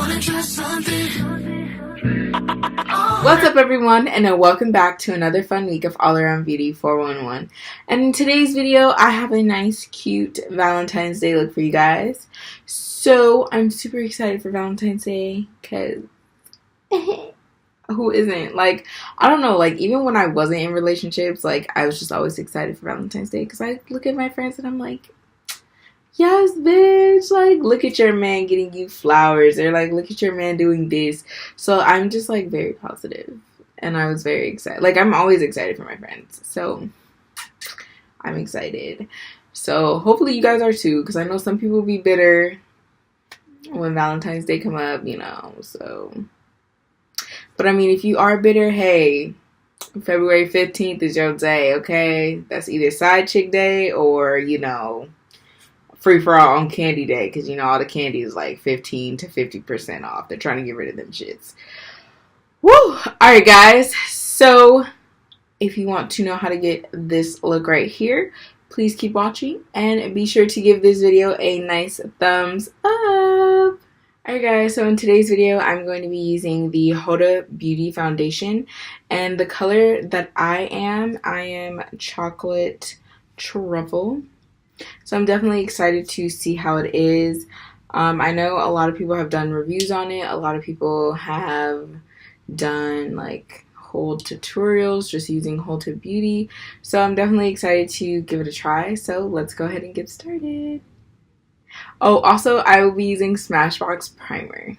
What's up everyone, and welcome back to another fun week of All Around Beauty 411. And in today's video I have a nice cute Valentine's Day look for you guys. So I'm super excited for Valentine's Day because who isn't? Like, I don't know, like even when I wasn't in relationships, like I was just always excited for Valentine's Day because I look at my friends and I'm like, yes, bitch, like, look at your man getting you flowers, or like, look at your man doing this. So I'm just like very positive, and I was very excited. Like, I'm always excited for my friends, so I'm excited. So hopefully you guys are too, because I know some people be bitter when Valentine's Day come up, you know. So, but I mean, if you are bitter, hey, February 15th is your day, okay? That's either side chick day or, you know, free for all on candy day, because you know all the candy is like 15 to 50% off. They're trying to get rid of them shits. Woo! Alright guys, so if you want to know how to get this look right here, please keep watching and be sure to give this video a nice thumbs up. Alright guys, so in today's video I'm going to be using the HudaBeauty foundation, and the color that I am chocolate truffle. So I'm definitely excited to see how it is. I know a lot of people have done reviews on it. A lot of people have done like whole tutorials just using HudaBeauty. So I'm definitely excited to give it a try. So let's go ahead and get started. Oh, also I will be using Smashbox primer.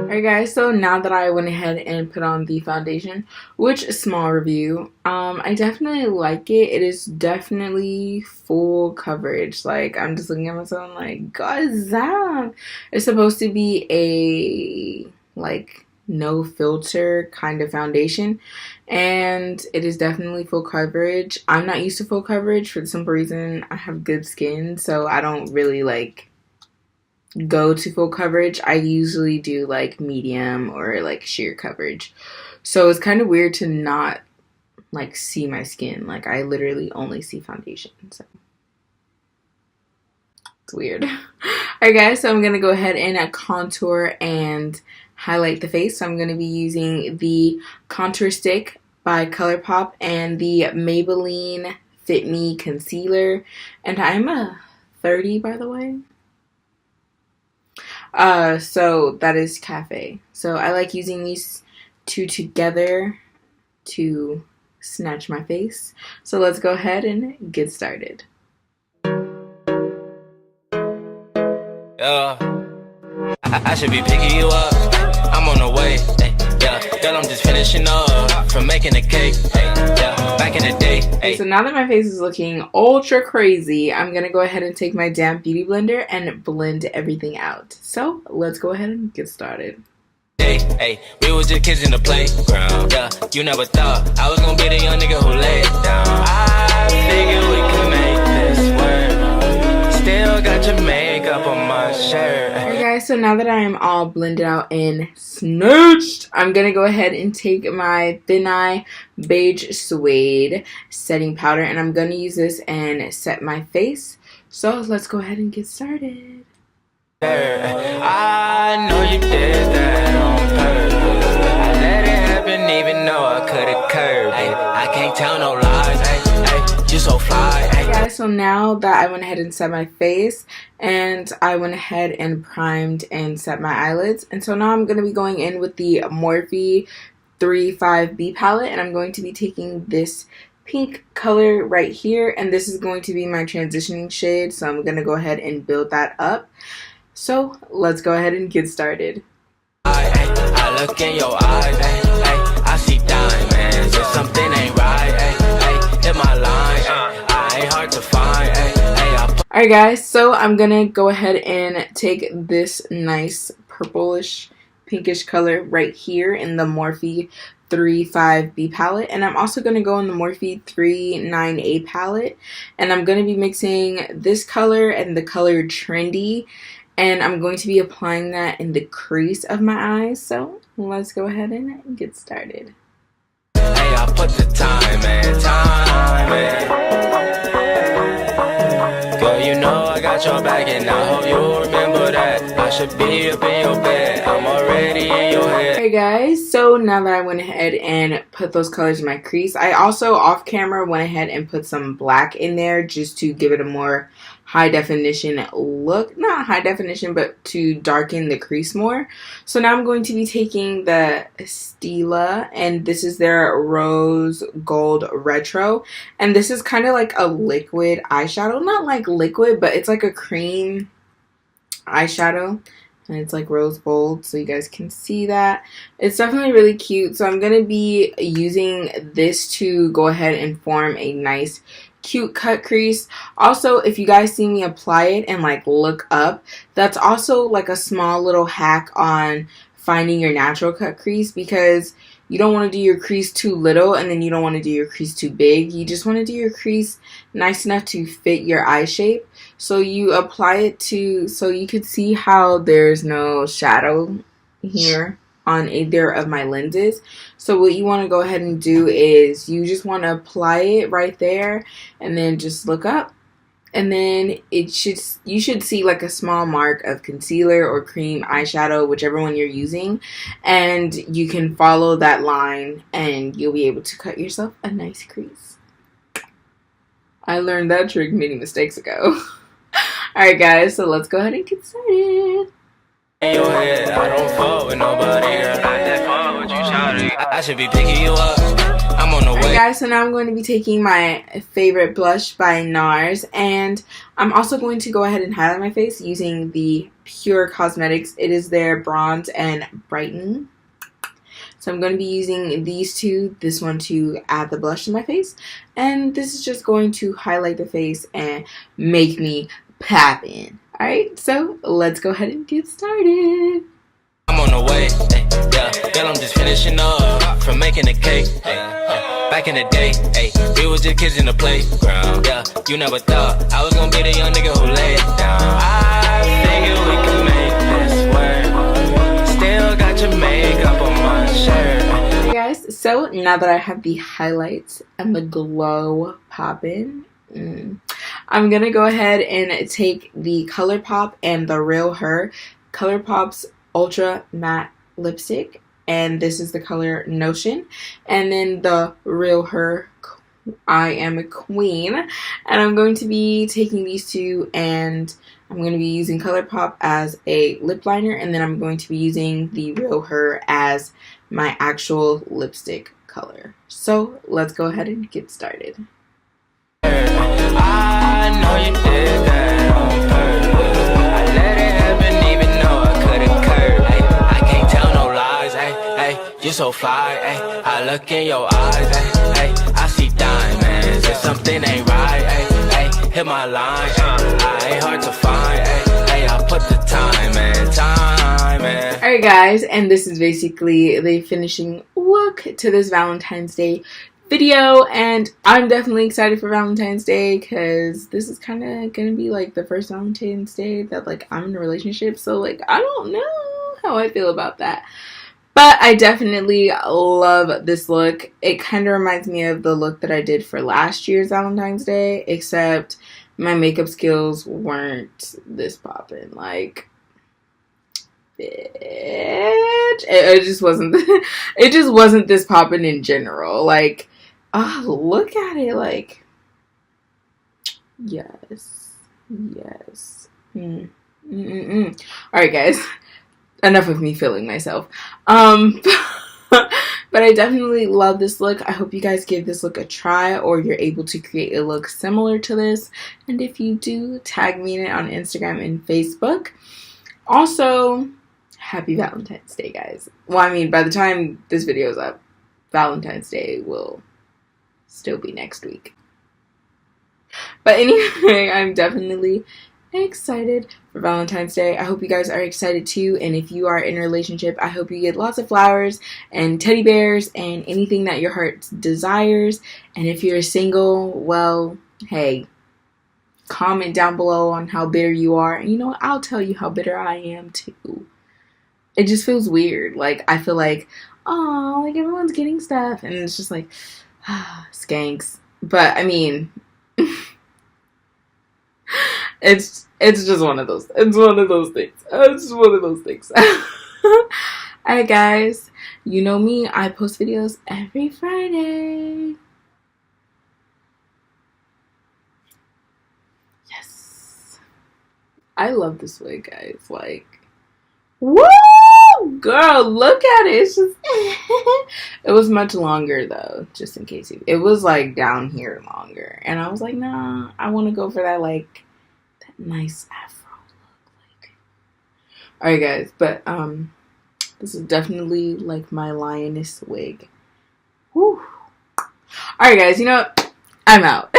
Alright guys, so now that I went ahead and put on the foundation, which small review, I definitely like it. It is definitely full coverage. Like, I'm just looking at myself like, goddamn. It's supposed to be a like no filter kind of foundation, and it is definitely full coverage. I'm not used to full coverage for the simple reason I have good skin, so I don't really like go to full coverage. I usually do like medium or like sheer coverage, so it's kind of weird to not like see my skin. Like, I literally only see foundation, so it's weird. Alright guys, so I'm gonna go ahead and contour and highlight the face. So I'm gonna be using the contour stick by ColourPop and the Maybelline Fit Me concealer, and I'm a 30 by the way. So that is Cafe. So I like using these two together to snatch my face. So let's go ahead and get started. I should be picking you up. I'm on the way. Yeah, girl, I'm just finishing up from making a cake. Yeah, back in the day. Okay, so now that my face is looking ultra crazy, I'm gonna go ahead and take my damp beauty blender and blend everything out. So let's go ahead and get started. Hey, we was just kids in the playground. Yeah, you never thought I was gonna be the young nigga who laid down. I figured we could make this work. Still got your makeup on my shirt. Alright guys, so now that I am all blended out and snatched, I'm gonna go ahead and take my Thin Eye Beige Suede setting powder, and I'm gonna use this and set my face. So let's go ahead and get started. I know you did that on purpose. I let it happen even though I could've curved it. I can't tell no lies. You so fly. Alright guys, so now that I went ahead and set my face, and I went ahead and primed and set my eyelids, and so now I'm going to be going in with the Morphe 35B palette, and I'm going to be taking this pink color right here, and this is going to be my transitioning shade, so I'm going to go ahead and build that up. So let's go ahead and get started. I look in your eyes, I see diamonds. If something ain't right, hit my line, I ain't hard to find. Alright guys, so I'm gonna go ahead and take this nice purplish pinkish color right here in the Morphe 35B palette, and I'm also going to go in the Morphe 39A palette, and I'm going to be mixing this color and the color Trendy, and I'm going to be applying that in the crease of my eyes. So let's go ahead and get started. Hey, I put the time in, should be up in your bed. I'm already in your head. Alright guys, so now that I went ahead and put those colors in my crease, I also off camera went ahead and put some black in there just to give it a more high definition look. Not high definition, but to darken the crease more. So now I'm going to be taking the Stilla, and this is their Rose Gold Retro. And this is kind of like a liquid eyeshadow. Not like liquid, but it's like a cream eyeshadow. And it's like rose gold, so you guys can see that. It's definitely really cute. So I'm going to be using this to go ahead and form a nice cute cut crease. Also, if you guys see me apply it and like look up, that's also like a small little hack on finding your natural cut crease, because you don't want to do your crease too little and then you don't want to do your crease too big. You just want to do your crease nice enough to fit your eye shape. So you apply it to, so you can see how there's no shadow here on either of my lenses. So what you want to go ahead and do is you just want to apply it right there and then just look up. And then you should see like a small mark of concealer or cream eyeshadow, whichever one you're using, and you can follow that line and you'll be able to cut yourself a nice crease. I learned that trick many mistakes ago. Alright guys, so let's go ahead and get started. In your head, I don't fall with nobody, girl. Not that far, what you shouting? I should be picking you up. I'm on the way. Alright guys, so now I'm going to be taking my favorite blush by NARS, and I'm also going to go ahead and highlight my face using the Pure Cosmetics. It is their Bronze and Brighten. So I'm going to be using these two, this one to add the blush to my face, and this is just going to highlight the face and make me poppin'. Alright, so let's go ahead and get started. I'm on the way, yeah, girl, I'm just finishing up from making a cake, back in the day, we was just kids in the playground, yeah, you never thought I was gonna be the young nigga who laid it down. I figured we could make this work, still got your makeup on my shirt. Hey guys, so now that I have the highlights and the glow poppin', I'm gonna go ahead and take the ColourPop and the Real Her ColourPop's Ultra Matte Lipstick, and this is the color Notion, and then the Real Her I Am a Queen, and I'm going to be taking these two and I'm going to be using ColourPop as a lip liner, and then I'm going to be using the Real Her as my actual lipstick color. So let's go ahead and get started. I know you did that on purpose. I let it happen even though I couldn't curb. I can't tell no lies, you so fly, I look in your eyes, I see diamonds, if something ain't right, hit my line, I ain't hard to find, I put the time in. Alright guys, and this is basically the finishing look to this Valentine's Day video, and I'm definitely excited for Valentine's Day because this is kind of gonna be like the first Valentine's Day that like I'm in a relationship, so like I don't know how I feel about that, but I definitely love this look. It kind of reminds me of the look that I did for last year's Valentine's Day, except my makeup skills weren't this poppin'. Like, bitch, it just wasn't it just wasn't this poppin' in general. Like, oh, look at it. Like, yes. Alright guys, enough of me feeling myself. But I definitely love this look. I hope you guys give this look a try, or you're able to create a look similar to this, and if you do, tag me in it on Instagram and Facebook. Also, happy Valentine's Day, guys. Well, I mean, by the time this video is up, Valentine's Day will still be next week. But anyway, I'm definitely excited for Valentine's Day. I hope you guys are excited too, and if you are in a relationship, I hope you get lots of flowers and teddy bears and anything that your heart desires. And if you're single, well, hey, comment down below on how bitter you are, and you know what, I'll tell you how bitter I am too. It just feels weird. Like, I feel like, oh, like everyone's getting stuff, and it's just like, skanks. But I mean, It's just one of those. It's one of those things. It's just one of those things. Alright, guys. You know me. I post videos every Friday. Yes. I love this wig, guys. Like, woo! Girl, look at it. It's just... It was much longer, though, just in case. It was, like, down here longer. And I was like, nah, I want to go for that, like, that nice afro look. Like, alright, guys. But, this is definitely, like, my lioness wig. Whew. Alright, guys. You know what? I'm out.